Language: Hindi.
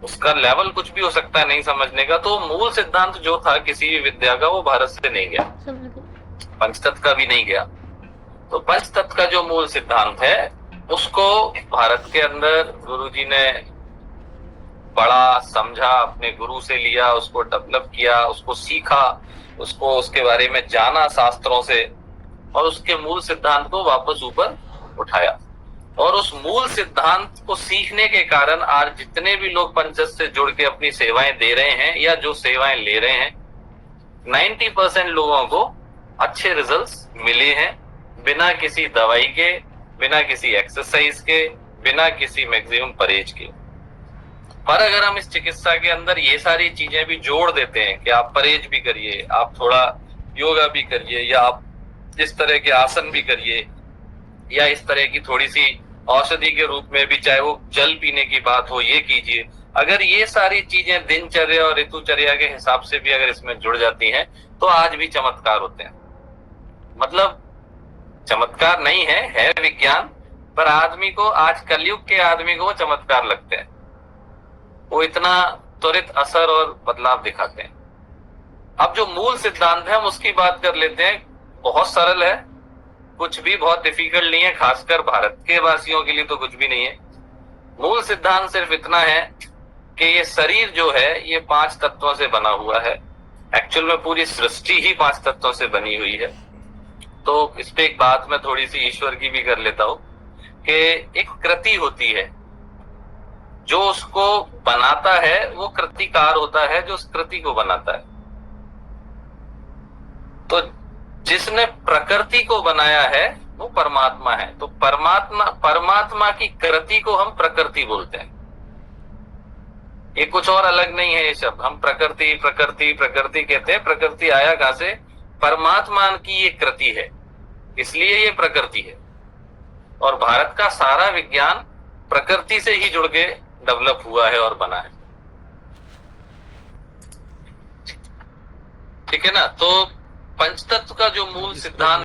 उसका लेवल कुछ भी हो सकता है नहीं समझने का। तो मूल सिद्धांत जो था किसी भी विद्या का, वो भारत से नहीं गया, पंचतत्व का भी नहीं गया। तो पंचतत्व का जो मूल सिद्धांत है उसको भारत के अंदर गुरुजी ने पढ़ा, समझा, अपने गुरु से लिया, उसको डेवलप किया, उसको सीखा, उसको उसके बारे में जाना शास्त्रों से, और उसके मूल सिद्धांत को वापस ऊपर उठाया। और उस मूल सिद्धांत को सीखने के कारण आज जितने भी लोग पंचतत्व से जुड़ के अपनी सेवाएं दे रहे हैं या जो सेवाएं ले रहे हैं, 90% लोगों को अच्छे रिजल्ट्स मिले हैं, बिना किसी दवाई के, बिना किसी एक्सरसाइज के, बिना किसी मैक्सिमम परहेज के। पर अगर हम इस चिकित्सा के अंदर ये सारी चीजें भी जोड़ देते हैं कि आप परहेज भी करिए, आप थोड़ा योगा भी करिए, या आप इस तरह के आसन भी करिए, या इस तरह की थोड़ी सी औषधि के रूप में भी, चाहे वो जल पीने की बात हो, ये कीजिए। अगर ये सारी चीजें दिनचर्या और ऋतुचर्या के हिसाब से भी अगर इसमें जुड़ जाती हैं तो आज भी चमत्कार होते हैं। मतलब चमत्कार नहीं है विज्ञान, पर आदमी को, आज कलयुग के आदमी को चमत्कार लगते हैं। वो इतना त्वरित असर और बदलाव दिखाते हैं। अब जो मूल सिद्धांत है हम उसकी बात कर लेते हैं। बहुत सरल है, कुछ भी बहुत डिफिकल्ट नहीं है, खासकर भारत के वासियों के लिए तो कुछ भी नहीं है। मूल सिद्धांत सिर्फ इतना है कि ये शरीर जो है ये 5 तत्वों से बना हुआ है। एक्चुअल में पूरी सृष्टि ही 5 तत्वों से बनी हुई है। तो इस पे एक बात मैं थोड़ी सी ईश्वर की भी कर लेता हूं कि एक कृति होती है, जो उसको बनाता है वो कृतिकार होता है, जो उस कृति को बनाता है। तो जिसने प्रकृति को बनाया है वो परमात्मा है। तो परमात्मा की कृति को हम प्रकृति बोलते हैं। ये कुछ और अलग नहीं है ये शब्द। हम प्रकृति प्रकृति प्रकृति कहते हैं। प्रकृति आया कहां से? परमात्मा की ये कृति है, इसलिए ये प्रकृति है। और भारत का सारा विज्ञान प्रकृति से ही जुड़ के डेवलप हुआ है और बना है। ठीक है ना? तो पंचतत्व का जो मूल सिद्धांत